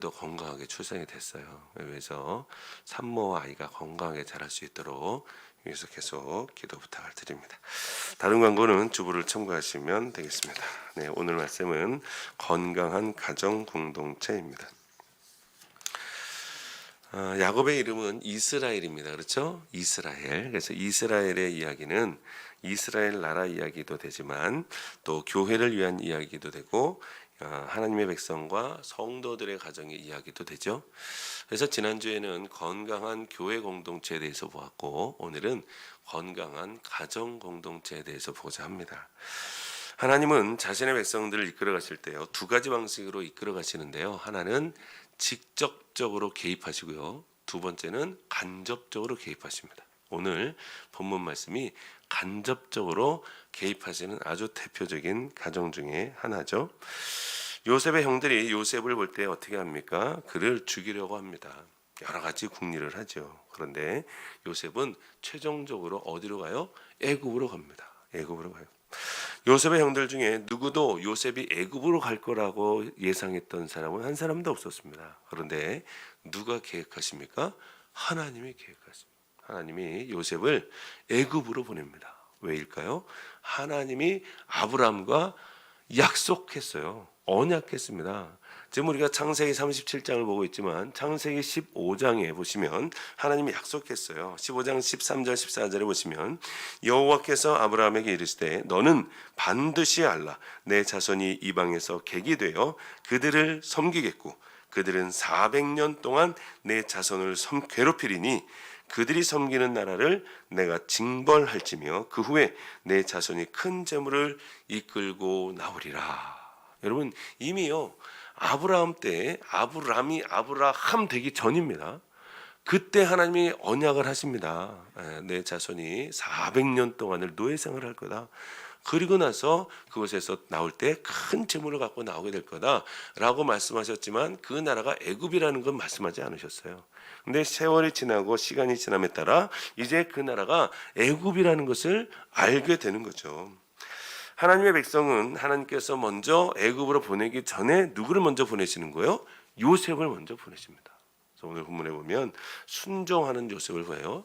또 건강하게 출산이 됐어요. 그래서 산모와 아이가 건강하게 자랄 수 있도록 위해서 계속 기도 부탁을 드립니다. 다른 광고는 주부를 참고하시면 되겠습니다. 네, 오늘 말씀은 건강한 가정 공동체입니다. 야곱의 이름은 이스라엘입니다. 그렇죠? 이스라엘. 그래서 이스라엘의 이야기는 이스라엘 나라 이야기도 되지만 또 교회를 위한 이야기도 되고 하나님의 백성과 성도들의 가정의 이야기도 되죠. 그래서 지난주에는 건강한 교회 공동체에 대해서 보았고 오늘은 건강한 가정 공동체에 대해서 보고자 합니다. 하나님은 자신의 백성들을 이끌어 가실 때요, 두 가지 방식으로 이끌어 가시는데요. 하나는 직접적으로 개입하시고요. 두 번째는 간접적으로 개입하십니다. 오늘 본문 말씀이 간접적으로 개입하시는 아주 대표적인 가정 중에 하나죠. 요셉의 형들이 요셉을 볼 때 어떻게 합니까? 그를 죽이려고 합니다. 여러 가지 궁리를 하죠. 그런데 요셉은 최종적으로 어디로 가요? 애굽으로 갑니다. 애굽으로 가요. 요셉의 형들 중에 누구도 요셉이 애굽으로 갈 거라고 예상했던 사람은 한 사람도 없었습니다. 그런데 누가 계획하십니까? 하나님이 계획하십니다. 하나님이 요셉을 애굽으로 보냅니다. 왜일까요? 하나님이 아브라함과 약속했어요. 언약했습니다. 지금 우리가 창세기 37장을 보고 있지만 창세기 15장에 보시면 하나님이 약속했어요. 15장 13절 14절에 보시면 여호와께서 아브라함에게 이르시되 너는 반드시 알라 내 자손이 이방에서 객이 되어 그들을 섬기겠고 그들은 400년 동안 내 자손을 괴롭히리니 그들이 섬기는 나라를 내가 징벌할지며 그 후에 내 자손이 큰 재물을 이끌고 나오리라. 여러분 이미요 아브라함 때 아브라함이 아브라함 되기 전입니다. 그때 하나님이 언약을 하십니다. 내 자손이 400년 동안을 노예 생활을 할 거다. 그리고 나서 그곳에서 나올 때 큰 재물을 갖고 나오게 될 거다라고 말씀하셨지만 그 나라가 애굽이라는 건 말씀하지 않으셨어요. 근데 세월이 지나고 시간이 지남에 따라 이제 그 나라가 애굽이라는 것을 알게 되는 거죠. 하나님의 백성은 하나님께서 먼저 애굽으로 보내기 전에 누구를 먼저 보내시는 거예요? 요셉을 먼저 보내십니다. 그래서 오늘 본문에 보면 순종하는 요셉을 보여요.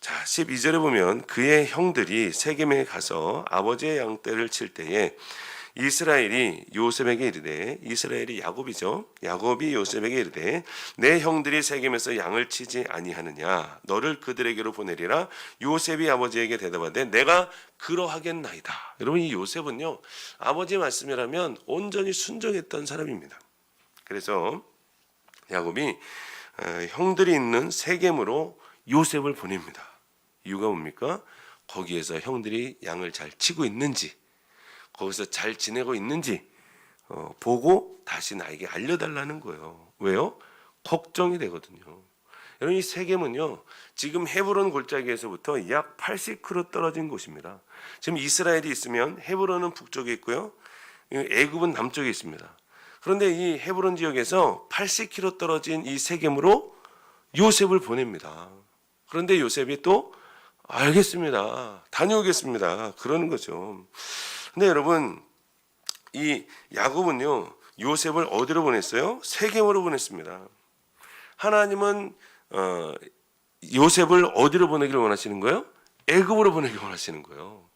자, 12절에 보면 그의 형들이 세겜에 가서 아버지의 양떼를 칠 때에 이스라엘이 요셉에게 이르되, 이스라엘이 야곱이죠. 야곱이 요셉에게 이르되 내 형들이 세겜에서 양을 치지 아니하느냐 너를 그들에게로 보내리라. 요셉이 아버지에게 대답하되 내가 그러하겠나이다. 여러분 이 요셉은요 아버지의 말씀이라면 온전히 순종했던 사람입니다. 그래서 야곱이 형들이 있는 세겜으로 요셉을 보냅니다. 이유가 뭡니까? 거기에서 형들이 양을 잘 치고 있는지 거기서 잘 지내고 있는지 보고 다시 나에게 알려달라는 거예요. 왜요? 걱정이 되거든요. 여러분 이 세겜은요 지금 헤브론 골짜기에서부터 약 80km 떨어진 곳입니다. 지금 이스라엘이 있으면 헤브론은 북쪽에 있고요 애굽은 남쪽에 있습니다. 그런데 이 헤브론 지역에서 80km 떨어진 이 세겜으로 요셉을 보냅니다. 그런데 요셉이 또 알겠습니다. 다녀오겠습니다. 그러는 거죠. 근데 여러분 이 야곱은요 요셉을 어디로 보냈어요? 세겜으로 보냈습니다. 하나님은 요셉을 어디로 보내기를 원하시는 거예요? 애굽으로 보내기를 원하시는 거예요.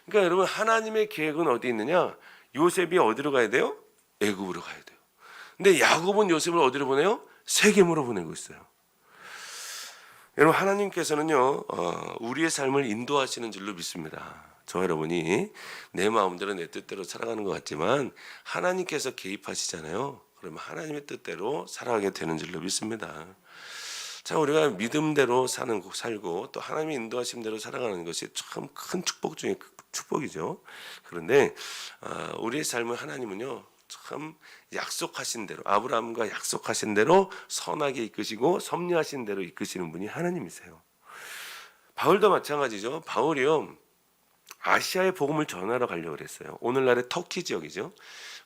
그러니까 여러분 하나님의 계획은 어디 있느냐? 요셉이 어디로 가야 돼요? 애굽으로 가야 돼요. 근데 야곱은 요셉을 어디로 보내요? 세겜으로 보내고 있어요. 여러분 하나님께서는요 우리의 삶을 인도하시는 줄로 믿습니다. 저 여러분이 내 마음대로 내 뜻대로 살아가는 것 같지만 하나님께서 개입하시잖아요. 그러면 하나님의 뜻대로 살아가게 되는 줄로 믿습니다. 자, 우리가 믿음대로 살고 또 하나님의 인도하심 대로 살아가는 것이 참 큰 축복 중에 축복이죠. 그런데 우리의 삶을 하나님은요 참 약속하신 대로 아브라함과 약속하신 대로 선하게 이끄시고 섭리하신 대로 이끄시는 분이 하나님이세요. 바울도 마찬가지죠. 바울이요 아시아의 복음을 전하러 가려고 그랬어요. 오늘날의 터키 지역이죠.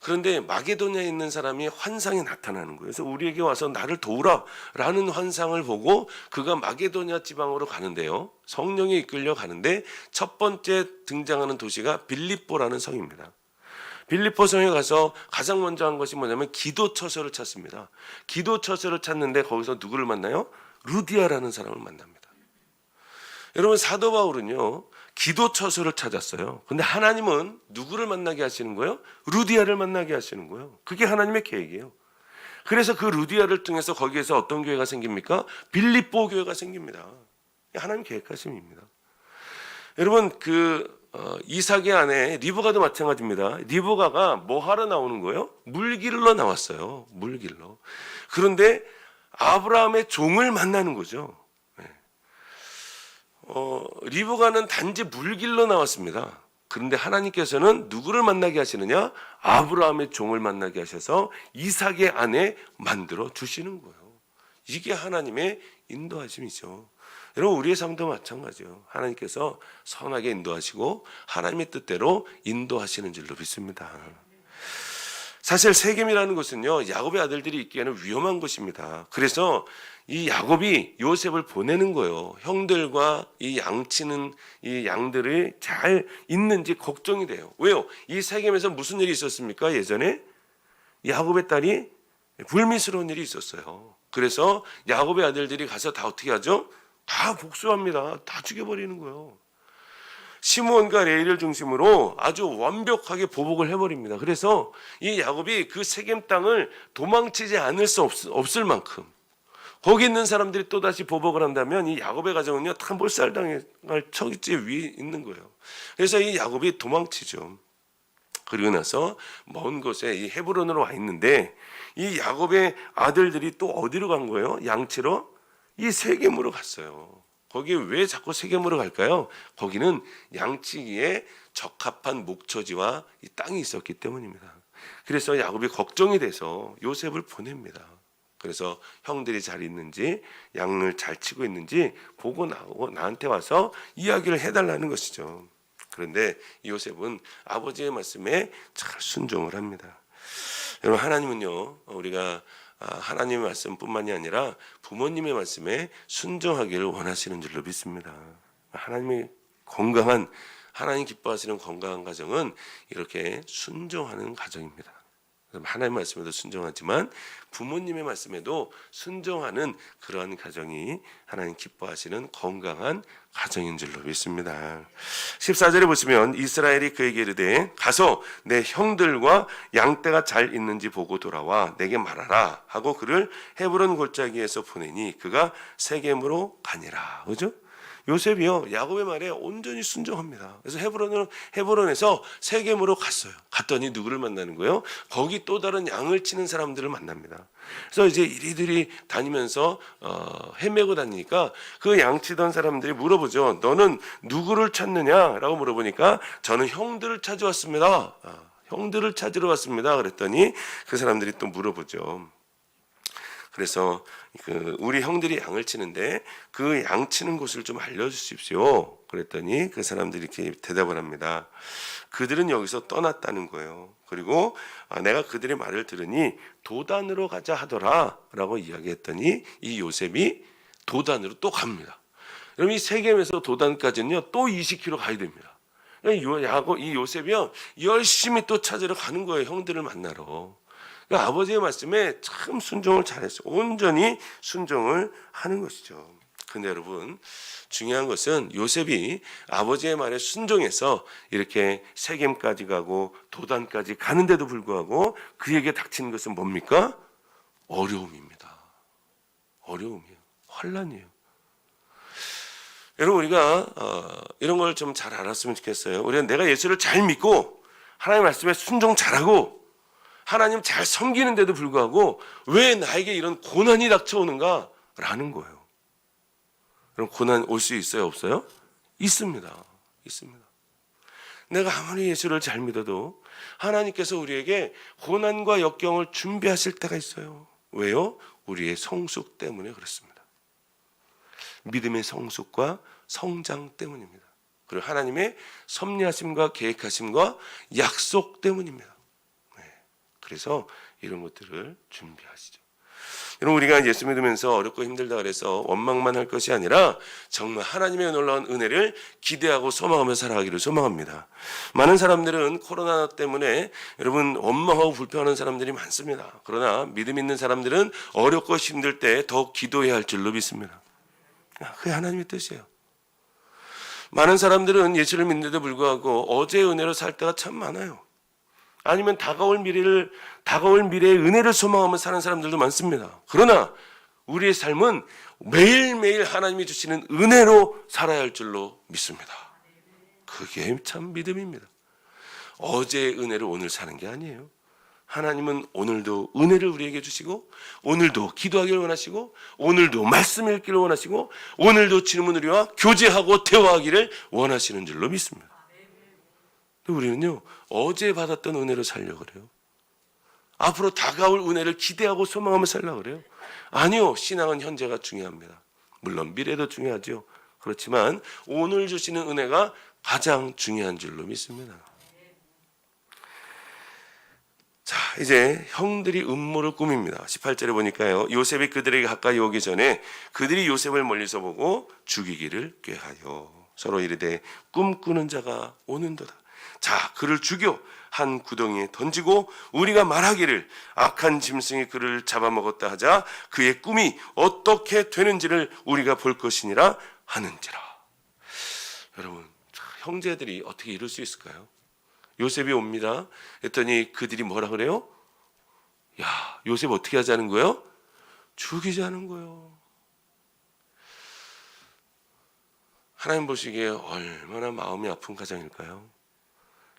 그런데 마게도냐에 있는 사람이 환상이 나타나는 거예요. 그래서 우리에게 와서 나를 도우라 라는 환상을 보고 그가 마게도냐 지방으로 가는데요. 성령에 이끌려 가는데 첫 번째 등장하는 도시가 빌립보라는 성입니다. 빌립보 성에 가서 가장 먼저 한 것이 뭐냐면 기도 처소를 찾습니다. 기도 처소를 찾는데 거기서 누구를 만나요? 루디아라는 사람을 만납니다. 여러분, 사도 바울은요 기도 처소를 찾았어요. 근데 하나님은 누구를 만나게 하시는 거예요? 루디아를 만나게 하시는 거예요. 그게 하나님의 계획이에요. 그래서 그 루디아를 통해서 거기에서 어떤 교회가 생깁니까? 빌립보 교회가 생깁니다. 하나님 계획하심입니다. 여러분, 이삭의 아내 리브가도 마찬가지입니다. 리브가가 뭐 하러 나오는 거예요? 물길로 나왔어요. 물길로. 그런데 아브라함의 종을 만나는 거죠. 리브가는 단지 물길로 나왔습니다. 그런데 하나님께서는 누구를 만나게 하시느냐? 아브라함의 종을 만나게 하셔서 이삭의 아내 만들어 주시는 거예요. 이게 하나님의 인도하심이죠. 여러분, 우리의 삶도 마찬가지예요. 하나님께서 선하게 인도하시고 하나님의 뜻대로 인도하시는 줄로 믿습니다. 사실 세겜이라는 것은요 야곱의 아들들이 있기에는 위험한 곳입니다. 그래서 이 야곱이 요셉을 보내는 거예요. 형들과 이 양치는 이 양들이 잘 있는지 걱정이 돼요. 왜요? 이 세겜에서 무슨 일이 있었습니까? 예전에 야곱의 딸이 불미스러운 일이 있었어요. 그래서 야곱의 아들들이 가서 다 어떻게 하죠? 다 복수합니다. 다 죽여버리는 거예요. 시므온과 레이를 중심으로 아주 완벽하게 보복을 해버립니다. 그래서 이 야곱이 그 세겜 땅을 도망치지 않을 수 없을 만큼 거기 있는 사람들이 또다시 보복을 한다면 이 야곱의 가정은요 다 몰살당할 처지 위에 있는 거예요. 그래서 이 야곱이 도망치죠. 그리고 나서 먼 곳에 이 헤브론으로 와 있는데 이 야곱의 아들들이 또 어디로 간 거예요? 양치러 이 세겜으로 갔어요. 거기에 왜 자꾸 세겜으로 갈까요? 거기는 양치기에 적합한 목초지와 이 땅이 있었기 때문입니다. 그래서 야곱이 걱정이 돼서 요셉을 보냅니다. 그래서 형들이 잘 있는지 양을 잘 치고 있는지 보고 나한테 와서 이야기를 해달라는 것이죠. 그런데 요셉은 아버지의 말씀에 잘 순종을 합니다. 여러분, 하나님은요 우리가 하나님의 말씀뿐만이 아니라 부모님의 말씀에 순종하기를 원하시는 줄로 믿습니다. 하나님이 건강한, 하나님 기뻐하시는 건강한 가정은 이렇게 순종하는 가정입니다. 하나님의 말씀에도 순종하지만 부모님의 말씀에도 순종하는 그러한 가정이 하나님 기뻐하시는 건강한 가정인 줄로 믿습니다. 14절에 보시면 이스라엘이 그에게 이르되 가서 내 형들과 양떼가 잘 있는지 보고 돌아와 내게 말하라 하고 그를 헤브론 골짜기에서 보내니 그가 세겜으로 가니라. 그죠? 요셉이요 야곱의 말에 온전히 순종합니다. 그래서 헤브론에서 세겜으로 갔어요. 갔더니 누구를 만나는 거예요? 거기 또 다른 양을 치는 사람들을 만납니다. 그래서 이제 이리들이 다니면서 헤매고 다니니까 그 양치던 사람들이 물어보죠. 너는 누구를 찾느냐라고 물어보니까 저는 형들을 찾아왔습니다. 형들을 찾으러 왔습니다. 그랬더니 그 사람들이 또 물어보죠. 그래서 우리 형들이 양을 치는데 그 양 치는 곳을 좀 알려주십시오. 그랬더니 그 사람들이 이렇게 대답을 합니다. 그들은 여기서 떠났다는 거예요. 그리고 내가 그들의 말을 들으니 도단으로 가자 하더라 라고 이야기했더니 이 요셉이 도단으로 또 갑니다. 그럼 이 세겜에서 도단까지는요 또 20km 가야 됩니다. 이 요셉이요 열심히 또 찾으러 가는 거예요. 형들을 만나러. 그러니까 아버지의 말씀에 참 순종을 잘했어요. 온전히 순종을 하는 것이죠. 근데 여러분 중요한 것은 요셉이 아버지의 말에 순종해서 이렇게 세겜까지 가고 도단까지 가는데도 불구하고 그에게 닥치는 것은 뭡니까? 어려움입니다. 어려움이에요. 환난이에요. 여러분 우리가 이런 걸 좀 잘 알았으면 좋겠어요. 우리가 내가 예수를 잘 믿고 하나님의 말씀에 순종 잘하고 하나님 잘 섬기는데도 불구하고 왜 나에게 이런 고난이 닥쳐오는가? 라는 거예요. 그럼 고난 올 수 있어요? 없어요? 있습니다. 있습니다. 내가 아무리 예수를 잘 믿어도 하나님께서 우리에게 고난과 역경을 준비하실 때가 있어요. 왜요? 우리의 성숙 때문에 그렇습니다. 믿음의 성숙과 성장 때문입니다. 그리고 하나님의 섭리하심과 계획하심과 약속 때문입니다. 그래서 이런 것들을 준비하시죠. 여러분, 우리가 예수 믿으면서 어렵고 힘들다 그래서 원망만 할 것이 아니라 정말 하나님의 놀라운 은혜를 기대하고 소망하며 살아가기를 소망합니다. 많은 사람들은 코로나 때문에 여러분 원망하고 불평하는 사람들이 많습니다. 그러나 믿음 있는 사람들은 어렵고 힘들 때 더욱 기도해야 할 줄로 믿습니다. 그게 하나님의 뜻이에요. 많은 사람들은 예수를 믿는데도 불구하고 어제의 은혜로 살 때가 참 많아요. 아니면 다가올 미래의 은혜를 소망하며 사는 사람들도 많습니다. 그러나 우리의 삶은 매일매일 하나님이 주시는 은혜로 살아야 할 줄로 믿습니다. 그게 참 믿음입니다. 어제의 은혜를 오늘 사는 게 아니에요. 하나님은 오늘도 은혜를 우리에게 주시고, 오늘도 기도하기를 원하시고, 오늘도 말씀 읽기를 원하시고, 오늘도 주님은 우리와 교제하고 대화하기를 원하시는 줄로 믿습니다. 우리는요, 어제 받았던 은혜로 살려고 그래요. 앞으로 다가올 은혜를 기대하고 소망하며 살려고 그래요. 아니요, 신앙은 현재가 중요합니다. 물론 미래도 중요하죠. 그렇지만 오늘 주시는 은혜가 가장 중요한 줄로 믿습니다. 자, 이제 형들이 음모를 꾸밉니다. 18절에 보니까요, 요셉이 그들에게 가까이 오기 전에 그들이 요셉을 멀리서 보고 죽이기를 꾀하여 서로 이르되 꿈꾸는 자가 오는도다. 자, 그를 죽여 한 구덩이에 던지고 우리가 말하기를 악한 짐승이 그를 잡아먹었다 하자 그의 꿈이 어떻게 되는지를 우리가 볼 것이니라 하는지라. 여러분, 형제들이 어떻게 이룰 수 있을까요? 요셉이 옵니다. 했더니 그들이 뭐라 그래요? 야, 요셉 어떻게 하자는 거예요? 죽이자는 거예요. 하나님 보시기에 얼마나 마음이 아픈 가정일까요?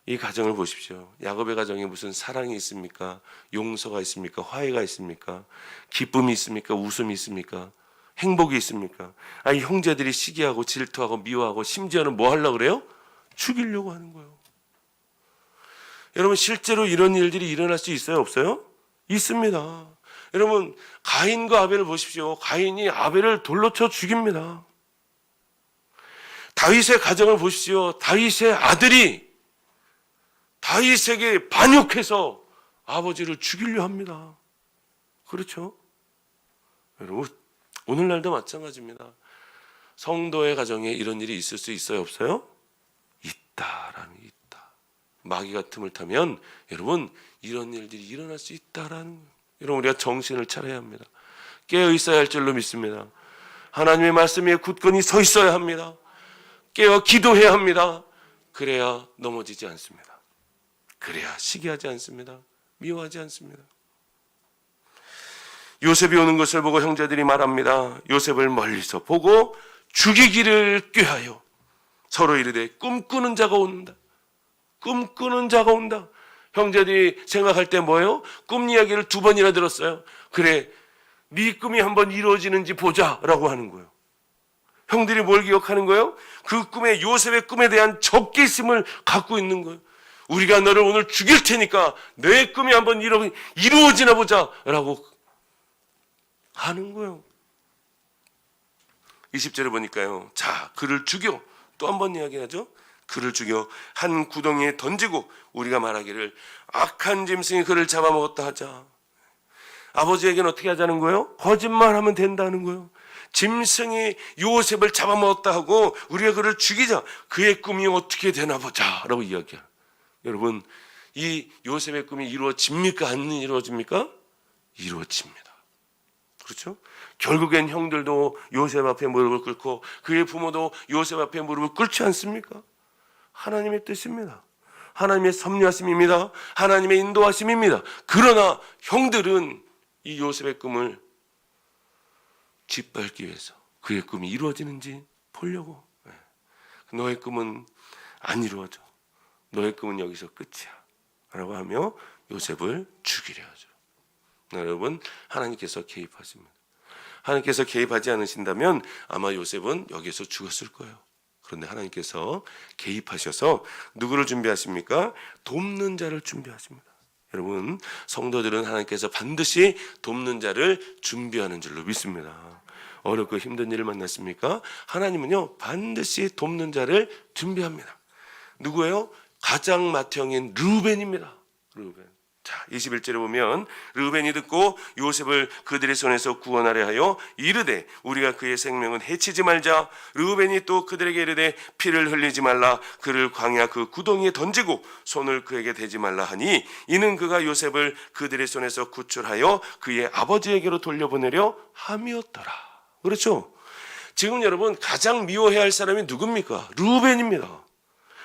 이 가정을 보십시오. 야곱의 가정에 무슨 사랑이 있습니까? 용서가 있습니까? 화해가 있습니까? 기쁨이 있습니까? 웃음이 있습니까? 행복이 있습니까? 아니, 형제들이 시기하고 질투하고 미워하고 심지어는 뭐 하려고 그래요? 죽이려고 하는 거예요. 여러분, 실제로 이런 일들이 일어날 수 있어요? 없어요? 있습니다. 여러분, 가인과 아벨을 보십시오. 가인이 아벨을 돌로 쳐 죽입니다. 다윗의 가정을 보십시오. 다윗의 아들이 다윗에게 반역해서 아버지를 죽이려 합니다. 그렇죠? 여러분, 오늘날도 마찬가지입니다. 성도의 가정에 이런 일이 있을 수 있어요? 없어요? 있다라는 게 있다. 마귀가 틈을 타면 여러분, 이런 일들이 일어날 수 있다라는 거예요. 여러분, 우리가 정신을 차려야 합니다. 깨어 있어야 할 줄로 믿습니다. 하나님의 말씀 위에 굳건히 서 있어야 합니다. 깨어 기도해야 합니다. 그래야 넘어지지 않습니다. 그래야 시기하지 않습니다. 미워하지 않습니다. 요셉이 오는 것을 보고 형제들이 말합니다. 요셉을 멀리서 보고 죽이기를 꾀하여 서로 이르되 꿈꾸는 자가 온다. 꿈꾸는 자가 온다. 형제들이 생각할 때 뭐예요? 꿈 이야기를 2번이나 들었어요. 그래, 네 꿈이 한번 이루어지는지 보자라고 하는 거예요. 형들이 뭘 기억하는 거예요? 그 꿈에, 요셉의 꿈에 대한 적개심을 갖고 있는 거예요. 우리가 너를 오늘 죽일 테니까 내 꿈이 한번 이루어지나 보자라고 하는 거예요. 20절에 보니까요, 자, 그를 죽여, 또 한 번 이야기하죠. 그를 죽여 한 구덩이에 던지고 우리가 말하기를 악한 짐승이 그를 잡아먹었다 하자. 아버지에게는 어떻게 하자는 거예요? 거짓말하면 된다는 거예요. 짐승이 요셉을 잡아먹었다 하고 우리가 그를 죽이자. 그의 꿈이 어떻게 되나 보자 라고 이야기해요. 여러분, 이 요셉의 꿈이 이루어집니까? 안 이루어집니까? 이루어집니다. 그렇죠? 결국엔 형들도 요셉 앞에 무릎을 꿇고 그의 부모도 요셉 앞에 무릎을 꿇지 않습니까? 하나님의 뜻입니다. 하나님의 섭리하심입니다. 하나님의 인도하심입니다. 그러나 형들은 이 요셉의 꿈을 짓밟기 위해서 그의 꿈이 이루어지는지 보려고. 너의 꿈은 안 이루어져. 너의 꿈은 여기서 끝이야 라고 하며 요셉을 죽이려 하죠. 여러분, 하나님께서 개입하십니다. 하나님께서 개입하지 않으신다면 아마 요셉은 여기서 죽었을 거예요. 그런데 하나님께서 개입하셔서 누구를 준비하십니까? 돕는 자를 준비하십니다. 여러분, 성도들은 하나님께서 반드시 돕는 자를 준비하는 줄로 믿습니다. 어렵고 힘든 일을 만났습니까? 하나님은요, 반드시 돕는 자를 준비합니다. 누구예요? 가장 맏형인 르우벤입니다. 르우벤. 자, 21절에 보면 르우벤이 듣고 요셉을 그들의 손에서 구원하려 하여 이르되 우리가 그의 생명은 해치지 말자. 르우벤이 또 그들에게 이르되 피를 흘리지 말라. 그를 광야 그 구덩이에 던지고 손을 그에게 대지 말라 하니 이는 그가 요셉을 그들의 손에서 구출하여 그의 아버지에게로 돌려보내려 함이었더라. 그렇죠? 지금 여러분 가장 미워해야 할 사람이 누굽니까? 르우벤입니다.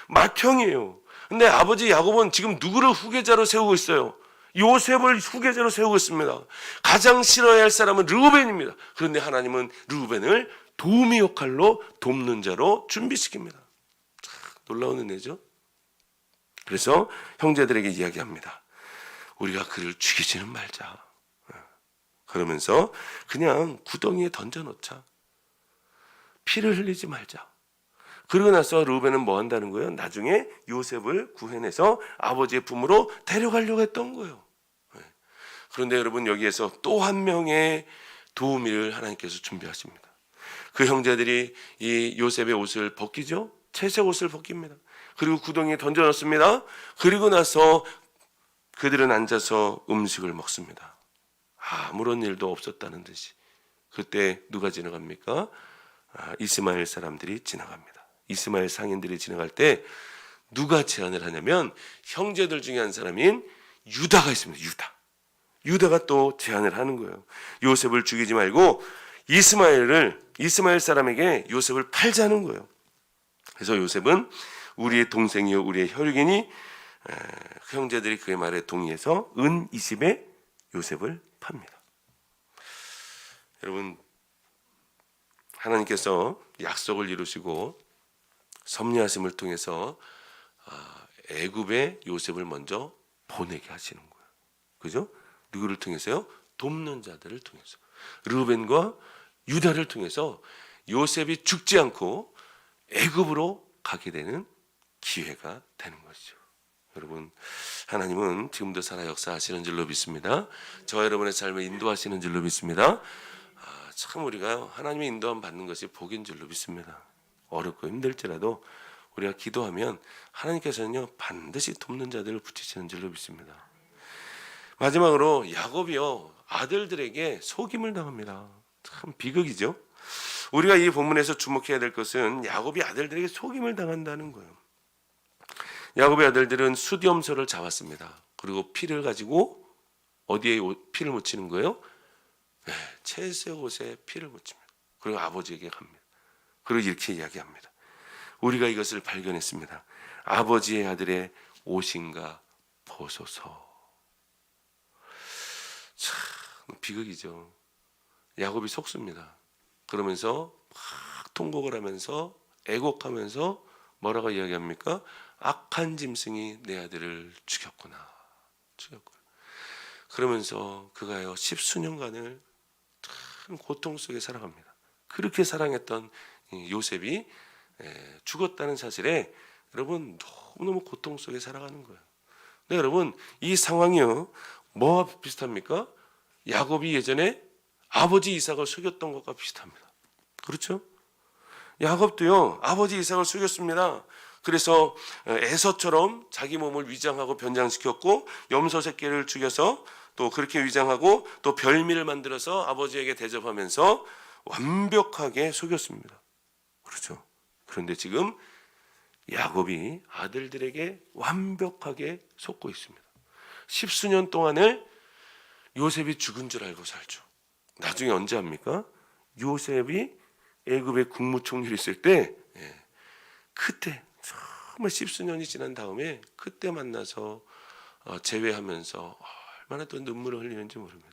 맏형이에요. 근데 아버지 야곱은 지금 누구를 후계자로 세우고 있어요? 요셉을 후계자로 세우고 있습니다. 가장 싫어해야 할 사람은 르우벤입니다. 그런데 하나님은 르우벤을 도우미 역할로 돕는 자로 준비시킵니다. 참 놀라운 은혜죠. 그래서 형제들에게 이야기합니다. 우리가 그를 죽이지는 말자. 그러면서 그냥 구덩이에 던져놓자. 피를 흘리지 말자. 그러고 나서 르우벤은 뭐 한다는 거예요? 나중에 요셉을 구해내서 아버지의 품으로 데려가려고 했던 거예요. 그런데 여러분 여기에서 또 한 명의 도우미를 하나님께서 준비하십니다. 그 형제들이 이 요셉의 옷을 벗기죠. 채색 옷을 벗깁니다. 그리고 구덩이에 던져놓습니다. 그리고 나서 그들은 앉아서 음식을 먹습니다. 아무런 일도 없었다는 듯이. 그때 누가 지나갑니까? 이스마엘 사람들이 지나갑니다. 이스마엘 상인들이 지나갈 때 누가 제안을 하냐면 형제들 중에 한 사람인 유다가 있습니다. 유다가 또 제안을 하는 거예요. 요셉을 죽이지 말고 이스마엘 사람에게 요셉을 팔자는 거예요. 그래서 요셉은 우리의 동생이요 우리의 혈육이니 형제들이 그의 말에 동의해서 은 20에 요셉을 팝니다. 여러분 하나님께서 약속을 이루시고 섭리하심을 통해서 애굽에 요셉을 먼저 보내게 하시는 거예요. 그죠? 누구를 통해서요? 돕는 자들을 통해서. 르우벤과 유다를 통해서 요셉이 죽지 않고 애굽으로 가게 되는 기회가 되는 것이죠. 여러분 하나님은 지금도 살아 역사하시는 줄로 믿습니다. 저와 여러분의 삶을 인도하시는 줄로 믿습니다. 참 우리가 하나님의 인도함 받는 것이 복인 줄로 믿습니다. 어렵고 힘들지라도 우리가 기도하면 하나님께서는요 반드시 돕는 자들을 붙이시는 줄로 믿습니다. 마지막으로 야곱이요 아들들에게 속임을 당합니다. 참 비극이죠. 우리가 이 본문에서 주목해야 될 것은 야곱이 아들들에게 속임을 당한다는 거예요. 야곱의 아들들은 수염소를 잡았습니다. 그리고 피를 가지고 어디에 피를 묻히는 거예요? 채색 옷에 피를 묻힙니다. 그리고 아버지에게 갑니다. 그리고 이렇게 이야기합니다. 우리가 이것을 발견했습니다. 아버지의 아들의 옷인가 보소서. 참 비극이죠. 야곱이 속습니다. 그러면서 막 통곡을 하면서 애곡하면서 뭐라고 이야기합니까? 악한 짐승이 내 아들을 죽였구나. 그러면서 그가요 10수년간을 참 고통 속에 살아갑니다. 그렇게 사랑했던 요셉이 죽었다는 사실에 여러분 너무너무 고통 속에 살아가는 거예요. 근데 여러분 이 상황이요 뭐와 비슷합니까? 야곱이 예전에 아버지 이삭을 속였던 것과 비슷합니다. 그렇죠? 야곱도요 아버지 이삭을 속였습니다. 그래서 에서처럼 자기 몸을 위장하고 변장시켰고 염소 새끼를 죽여서 또 그렇게 위장하고 또 별미를 만들어서 아버지에게 대접하면서 완벽하게 속였습니다. 그렇죠? 그런데 지금 야곱이 아들들에게 완벽하게 속고 있습니다. 10수년 동안을 요셉이 죽은 줄 알고 살죠. 나중에 언제 합니까? 요셉이 애굽의 국무총리를 있을 때 그때 정말 10수년이 지난 다음에 그때 만나서 재회하면서 얼마나 또 눈물을 흘리는지 모릅니다.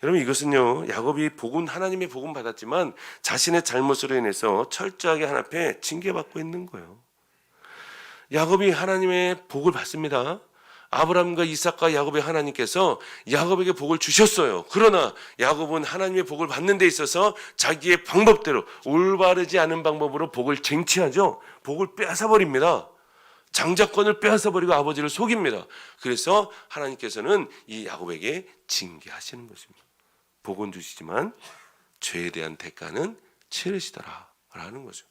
여러분 이것은요 야곱이 하나님의 복음 받았지만 자신의 잘못으로 인해서 철저하게 하나님 앞에 징계받고 있는 거예요. 야곱이 하나님의 복을 받습니다. 아브라함과 이삭과 야곱의 하나님께서 야곱에게 복을 주셨어요. 그러나 야곱은 하나님의 복을 받는 데 있어서 자기의 방법대로 올바르지 않은 방법으로 복을 쟁취하죠. 복을 빼앗아버립니다. 장자권을 빼앗아버리고 아버지를 속입니다. 그래서 하나님께서는 이 야곱에게 징계하시는 것입니다. 복은 주시지만 죄에 대한 대가는 치르시더라 라는 거죠.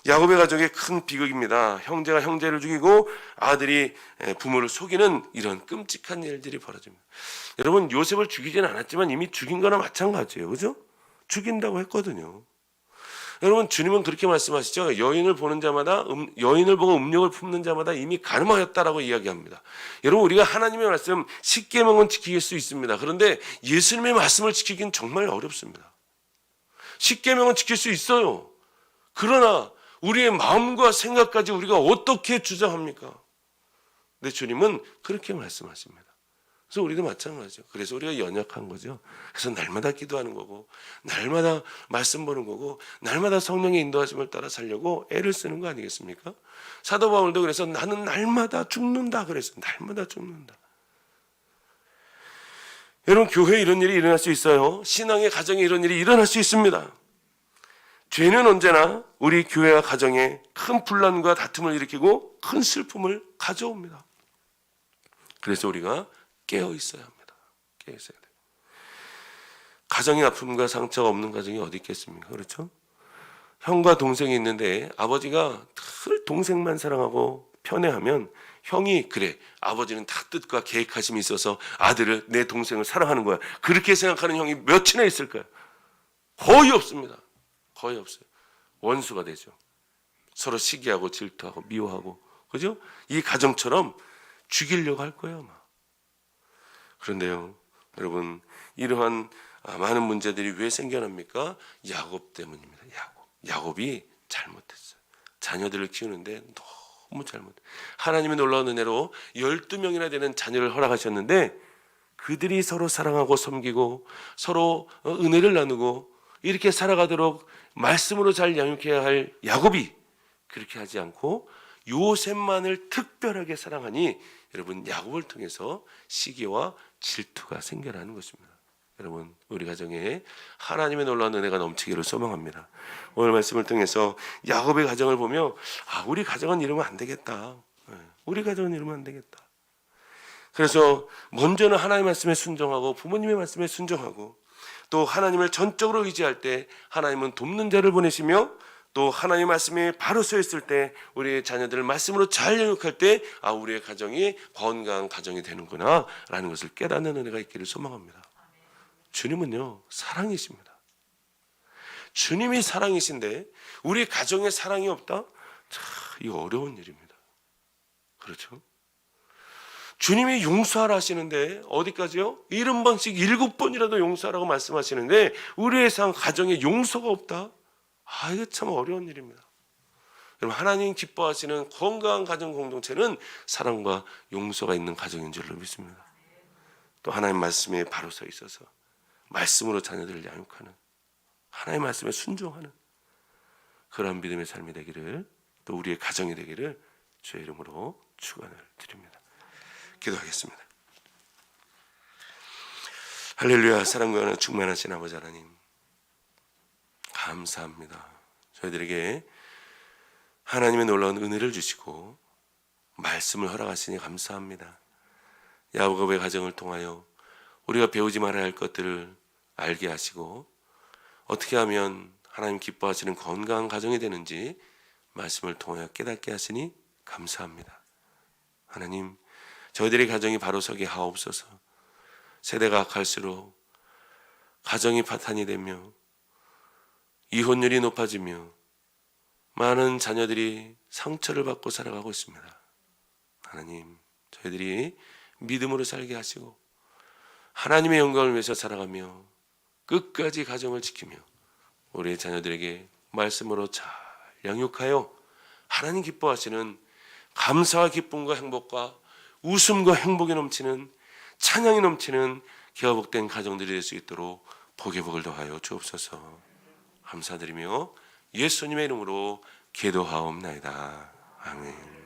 야곱의 가족의 큰 비극입니다. 형제가 형제를 죽이고 아들이 부모를 속이는 이런 끔찍한 일들이 벌어집니다. 여러분, 요셉을 죽이지는 않았지만 이미 죽인 거나 마찬가지예요. 그죠? 죽인다고 했거든요. 여러분, 주님은 그렇게 말씀하시죠. 여인을 보는 자마다 여인을 보고 음욕을 품는 자마다 이미 가늠하였다라고 이야기합니다. 여러분, 우리가 하나님의 말씀 10계명은 지킬 수 있습니다. 그런데 예수님의 말씀을 지키긴 정말 어렵습니다. 10계명은 지킬 수 있어요. 그러나 우리의 마음과 생각까지 우리가 어떻게 주장합니까? 근데 주님은 그렇게 말씀하십니다. 그래서 우리도 마찬가지죠. 그래서 우리가 연약한 거죠. 그래서 날마다 기도하는 거고, 날마다 말씀 보는 거고, 날마다 성령의 인도하심을 따라 살려고 애를 쓰는 거 아니겠습니까? 사도 바울도 그래서 나는 날마다 죽는다 그랬어요. 날마다 죽는다. 여러분, 교회에 이런 일이 일어날 수 있어요. 신앙의 가정에 이런 일이 일어날 수 있습니다. 죄는 언제나 우리 교회와 가정에 큰 분란과 다툼을 일으키고 큰 슬픔을 가져옵니다. 그래서 우리가 깨어 있어야 합니다. 깨어 있어야 돼요. 가정의 아픔과 상처가 없는 가정이 어디 있겠습니까? 그렇죠? 형과 동생이 있는데 아버지가 늘 동생만 사랑하고 편애하면 형이 그래, 아버지는 다 뜻과 계획하심이 있어서 아들을, 내 동생을 사랑하는 거야, 그렇게 생각하는 형이 몇이나 있을까요? 거의 없습니다. 거의 없어요. 원수가 되죠. 서로 시기하고 질투하고 미워하고, 그죠? 이 가정처럼 죽이려고 할 거예요, 아마. 그런데요, 여러분, 이러한 많은 문제들이 왜 생겨납니까? 야곱 때문입니다. 야곱이 잘못했어요. 자녀들을 키우는데 너무 잘못했어요. 하나님의 놀라운 은혜로 12명이나 되는 자녀를 허락하셨는데 그들이 서로 사랑하고 섬기고 서로 은혜를 나누고 이렇게 살아가도록 말씀으로 잘 양육해야 할 야곱이 그렇게 하지 않고 요셉만을 특별하게 사랑하니 여러분, 야곱을 통해서 시기와 질투가 생겨나는 것입니다. 여러분, 우리 가정에 하나님의 놀라운 은혜가 넘치기를 소망합니다. 오늘 말씀을 통해서 야곱의 가정을 보며 우리 가정은 이러면 안 되겠다. 우리 가정은 이러면 안 되겠다. 그래서 먼저는 하나님의 말씀에 순종하고 부모님의 말씀에 순종하고 또 하나님을 전적으로 의지할 때 하나님은 돕는 자를 보내시며 또 하나님의 말씀에 바로 서 있을 때 우리의 자녀들을 말씀으로 잘 양육할 때 우리의 가정이 건강한 가정이 되는구나 라는 것을 깨닫는 은혜가 있기를 소망합니다. 주님은요, 사랑이십니다. 주님이 사랑이신데 우리 가정에 사랑이 없다? 참, 이거 어려운 일입니다. 그렇죠? 주님이 용서하라 하시는데 어디까지요? 70번씩 7번이라도 용서하라고 말씀하시는데 우리의 가정에 용서가 없다? 이거 참 어려운 일입니다. 여러분, 하나님 기뻐하시는 건강한 가정 공동체는 사랑과 용서가 있는 가정인 줄로 믿습니다. 또 하나님 말씀에 바로 서 있어서 말씀으로 자녀들을 양육하는, 하나님 말씀에 순종하는 그런 믿음의 삶이 되기를, 또 우리의 가정이 되기를 주의 이름으로 축원을 드립니다. 기도하겠습니다. 할렐루야. 사랑과 은혜로 충만하신 아버지 하나님, 감사합니다. 저희들에게 하나님의 놀라운 은혜를 주시고 말씀을 허락하시니 감사합니다. 야곱의 가정을 통하여 우리가 배우지 말아야 할 것들을 알게 하시고 어떻게 하면 하나님 기뻐하시는 건강한 가정이 되는지 말씀을 통하여 깨닫게 하시니 감사합니다. 하나님, 저희들의 가정이 바로 서게 하옵소서. 세대가 악할수록 가정이 파탄이 되며 이혼율이 높아지며 많은 자녀들이 상처를 받고 살아가고 있습니다. 하나님, 저희들이 믿음으로 살게 하시고 하나님의 영광을 위해서 살아가며 끝까지 가정을 지키며 우리의 자녀들에게 말씀으로 잘 양육하여 하나님 기뻐하시는 감사와 기쁨과 행복과 웃음과 행복이 넘치는, 찬양이 넘치는 기화복된 가정들이 될 수 있도록 복의 복을 더하여 주옵소서. 감사드리며 예수님의 이름으로 기도하옵나이다. 아멘.